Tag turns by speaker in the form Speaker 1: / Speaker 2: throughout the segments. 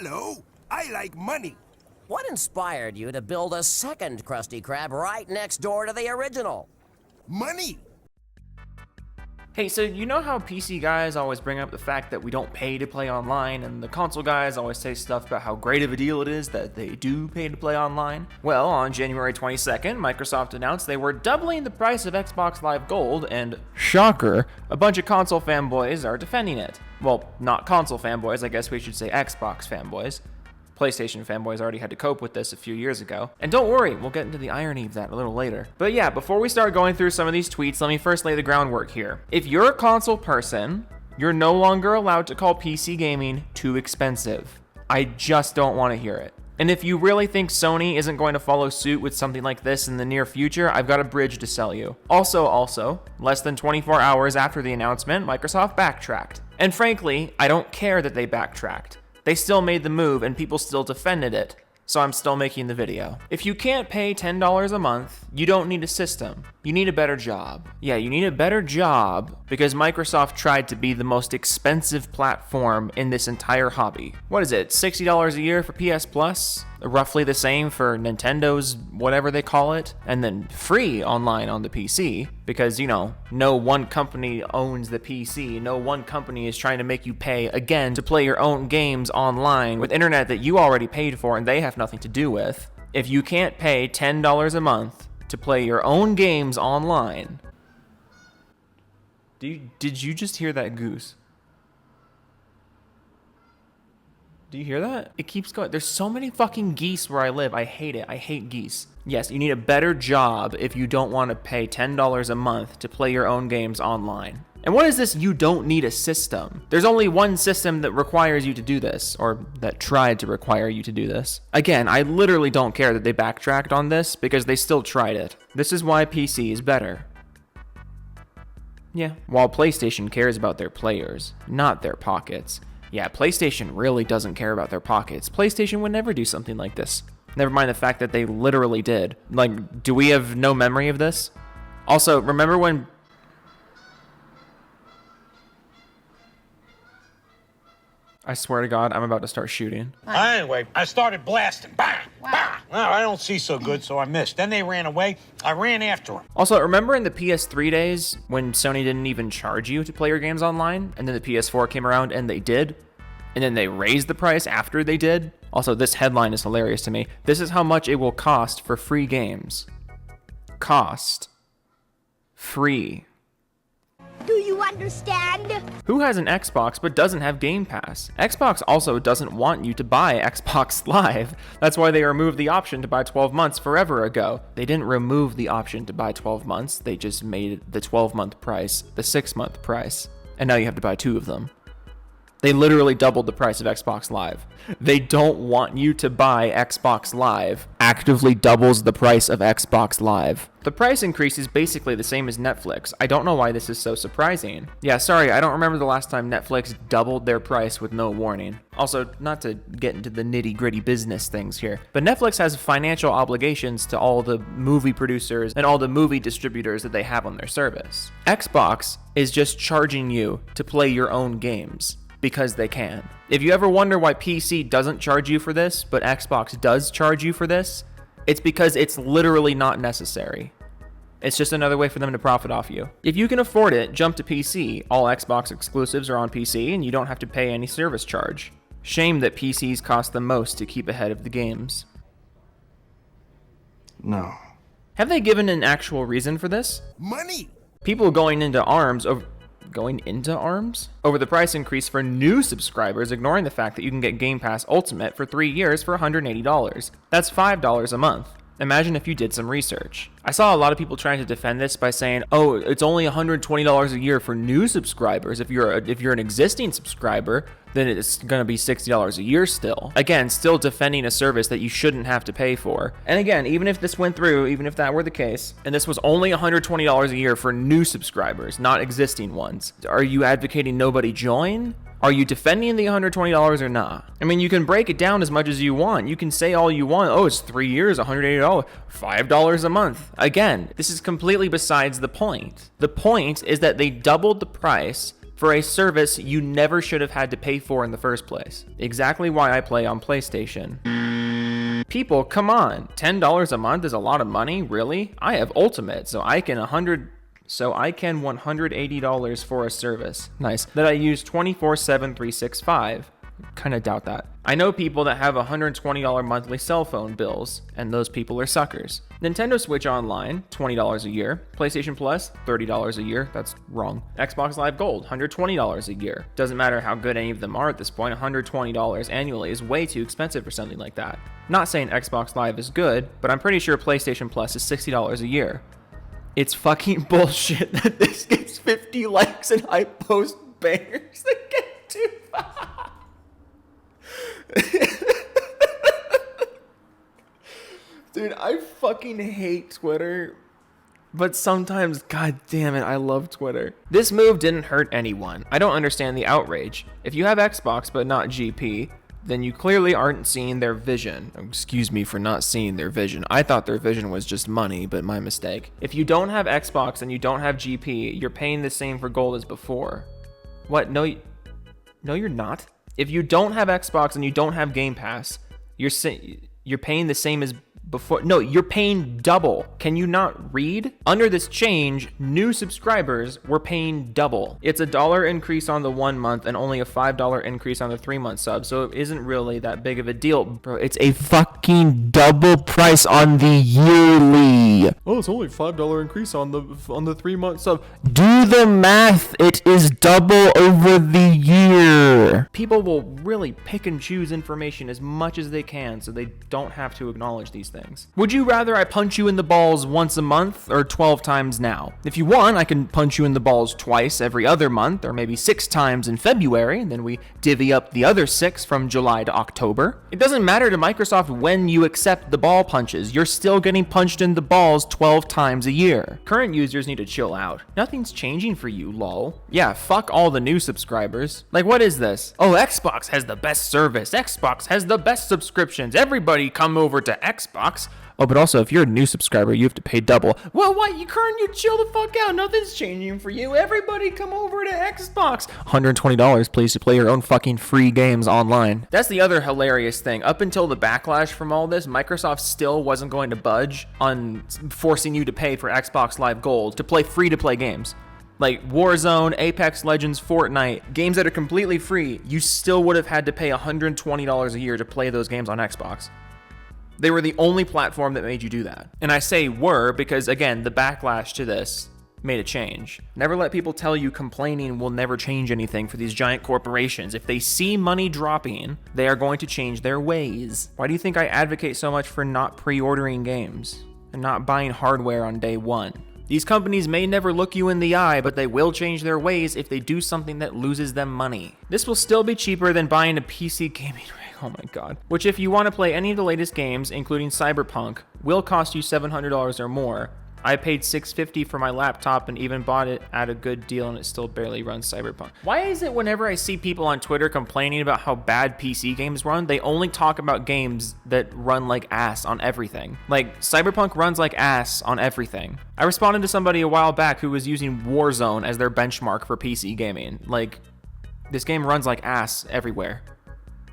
Speaker 1: Hello, I like money.
Speaker 2: What inspired you to build a second Krusty Krab right next door to the original?
Speaker 1: Money.
Speaker 3: Hey, so you know how PC guys always bring up the fact that we don't pay to play online, and the console guys always say stuff about how great of a deal it is that they do pay to play online? Well, on January 22nd, Microsoft announced they were doubling the price of Xbox Live Gold, and shocker, a bunch of console fanboys are defending it. Well, not console fanboys, I guess we should say Xbox fanboys. PlayStation fanboys already had to cope with this a few years ago. And don't worry, we'll get into the irony of that a little later. But yeah, before we start going through some of these tweets, let me first lay the groundwork here. If you're a console person, you're no longer allowed to call PC gaming too expensive. I just don't want to hear it. And if you really think Sony isn't going to follow suit with something like this in the near future, I've got a bridge to sell you. Also, less than 24 hours after the announcement, Microsoft backtracked. And frankly, I don't care that they backtracked. They still made the move and people still defended it, so I'm still making the video. If you can't pay $10 a month, you don't need a system. You need a better job. Yeah, you need a better job because Microsoft tried to be the most expensive platform in this entire hobby. What is it, $60 a year for PS Plus? Roughly the same for Nintendo's whatever they call it, and then free online on the PC because, you know, no one company owns the PC. No one company is trying to make you pay again to play your own games online with internet that you already paid for and they have nothing to do with. If you can't pay $10 a month to play your own games online, did you just hear that goose? Do you hear that? It keeps going. There's so many fucking geese where I live. I hate it. I hate geese. Yes, you need a better job if you don't want to pay $10 a month to play your own games online. And what is this, you don't need a system? There's only one system that requires you to do this, or that tried to require you to do this. Again, I literally don't care that they backtracked on this because they still tried it. This is why PC is better. Yeah, while PlayStation cares about their players, not their pockets. Yeah, PlayStation really doesn't care about their pockets. PlayStation would never do something like this. Never mind the fact that they literally did. Like, do we have no memory of this? Also, remember when... I swear to God, I'm about to start shooting.
Speaker 4: Anyway, I started blasting. Bang! Bang! Well, I don't see so good, so I missed. Then they ran away. I ran after them.
Speaker 3: Also, remember in the PS3 days when Sony didn't even charge you to play your games online? And then the PS4 came around and they did? And then they raised the price after they did? Also, this headline is hilarious to me. This is how much it will cost for free games. Cost. Free.
Speaker 5: Do you understand?
Speaker 3: Who has an Xbox but doesn't have Game Pass? Xbox also doesn't want you to buy Xbox Live. That's why they removed the option to buy 12 months forever ago. They didn't remove the option to buy 12 months. They just made the 12-month price the 6-month price. And now you have to buy 2 of them. They literally doubled the price of Xbox Live. They don't want you to buy Xbox Live. Actively doubles the price of Xbox Live. The price increase is basically the same as Netflix. I don't know why this is so surprising. Yeah, sorry, I don't remember the last time Netflix doubled their price with no warning. Also, not to get into the nitty-gritty business things here, but Netflix has financial obligations to all the movie producers and all the movie distributors that they have on their service. Xbox is just charging you to play your own games. Because they can. If you ever wonder why PC doesn't charge you for this, but Xbox does charge you for this, it's because it's literally not necessary. It's just another way for them to profit off you. If you can afford it, jump to PC. All Xbox exclusives are on PC and you don't have to pay any service charge. Shame that PCs cost the most to keep ahead of the games.
Speaker 4: No.
Speaker 3: Have they given an actual reason for this?
Speaker 1: Money.
Speaker 3: People going into arms over the price increase for new subscribers, ignoring the fact that you can get Game Pass Ultimate for 3 years for $180. That's $5 a month. Imagine if you did some research. I saw a lot of people trying to defend this by saying, oh, it's only $120 a year for new subscribers. If you're an existing subscriber, then it's going to be $60 a year still. Again, still defending a service that you shouldn't have to pay for. And again, even if this went through, even if that were the case, and this was only $120 a year for new subscribers, not existing ones, are you advocating nobody join? Are you defending the $120 or not? I mean, you can break it down as much as you want. You can say all you want. Oh, it's 3 years, $180, $5 a month. Again, this is completely besides the point. The point is that they doubled the price for a service you never should have had to pay for in the first place. Exactly why I play on PlayStation. People, come on, $10 a month is a lot of money, really? I have Ultimate, so I can $180 for a service. Nice. That I use 24/7, 365. Kind of doubt that. I know people that have $120 monthly cell phone bills, and those people are suckers. Nintendo Switch Online, $20 a year. PlayStation Plus, $30 a year. That's wrong. Xbox Live Gold, $120 a year. Doesn't matter how good any of them are at this point, $120 annually is way too expensive for something like that. Not saying Xbox Live is good, but I'm pretty sure PlayStation Plus is $60 a year. It's fucking bullshit that this gets 50 likes and I post bangers that get too far. Dude, I fucking hate Twitter, but sometimes, god damn it, I love Twitter. This move didn't hurt anyone. I don't understand the outrage. If you have Xbox but not GP, then you clearly aren't seeing their vision. Excuse me for not seeing their vision. I thought their vision was just money, but my mistake. If you don't have Xbox and you don't have GP, you're paying the same for gold as before. What? No, you're not. If you don't have Xbox and you don't have Game Pass, you're paying the same as before. No, you're paying double. Can you not read? Under this change, new subscribers were paying double. It's a $1 increase on the 1 month and only a $5 increase on the 3-month sub, so it isn't really that big of a deal. Bro, it's a fucking double price on the yearly. Oh, it's only $5 increase on the 3-month sub. Do the math. It is double over the year. People will really pick and choose information as much as they can so they don't have to acknowledge these things. Would you rather I punch you in the balls once a month or 12 times now? If you want, I can punch you in the balls twice every other month, or maybe 6 times in February, and then we divvy up the other 6 from July to October. It doesn't matter to Microsoft when you accept the ball punches. You're still getting punched in the balls 12 times a year. Current users need to chill out. Nothing's changing for you, lol. Yeah, fuck all the new subscribers. Like, what is this? Oh, Xbox has the best service. Xbox has the best subscriptions. Everybody come over to Xbox. Oh, but also, if you're a new subscriber, you have to pay double. Well, what? You chill the fuck out. Nothing's changing for you. Everybody come over to Xbox. $120, please, to play your own fucking free games online. That's the other hilarious thing. Up until the backlash from all this, Microsoft still wasn't going to budge on forcing you to pay for Xbox Live Gold to play free-to-play games. Like Warzone, Apex Legends, Fortnite, games that are completely free. You still would have had to pay $120 a year to play those games on Xbox. They were the only platform that made you do that. And I say were because, again, the backlash to this made a change. Never let people tell you complaining will never change anything for these giant corporations. If they see money dropping, they are going to change their ways. Why do you think I advocate so much for not pre-ordering games and not buying hardware on day one? These companies may never look you in the eye, but they will change their ways if they do something that loses them money. This will still be cheaper than buying a PC gaming rig. Oh my god. Which, if you want to play any of the latest games, including Cyberpunk, will cost you $700 or more. I paid $650 for my laptop and even bought it at a good deal, and it still barely runs Cyberpunk. Why is it whenever I see people on Twitter complaining about how bad PC games run, they only talk about games that run like ass on everything? Like, Cyberpunk runs like ass on everything. I responded to somebody a while back who was using Warzone as their benchmark for PC gaming. Like, this game runs like ass everywhere.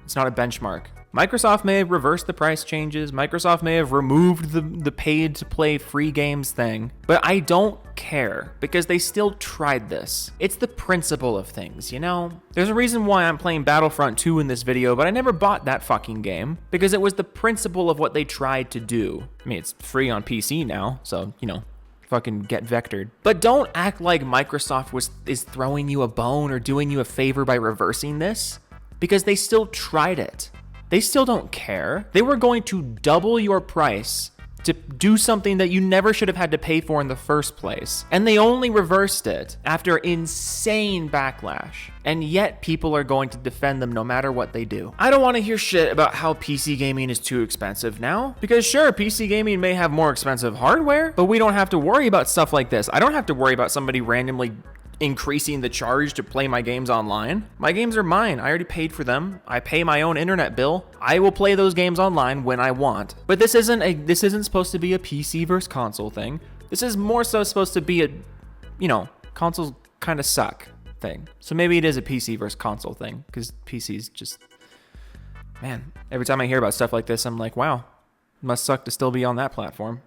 Speaker 3: It's not a benchmark. Microsoft may have reversed the price changes. Microsoft may have removed the paid-to-play free games thing. But I don't care, because they still tried this. It's the principle of things, you know? There's a reason why I'm playing Battlefront 2 in this video, but I never bought that fucking game, because it was the principle of what they tried to do. I mean, it's free on PC now, so, you know, fucking get vectored. But don't act like Microsoft is throwing you a bone or doing you a favor by reversing this, because they still tried it. They still don't care. They were going to double your price to do something that you never should have had to pay for in the first place. And they only reversed it after insane backlash. And yet people are going to defend them no matter what they do. I don't want to hear shit about how PC gaming is too expensive now. Because sure, PC gaming may have more expensive hardware, but we don't have to worry about stuff like this. I don't have to worry about somebody randomly increasing the charge to play my games online. My games are mine. I already paid for them. I pay my own internet bill. I will play those games online when I want. But this isn't supposed to be a PC versus console thing. This is more so supposed to be a, you know, consoles kind of suck thing. thing. So maybe it is a PC versus console thing, because PC's just, man, every time I hear about stuff like this, I'm like, wow, must suck to still be on that platform.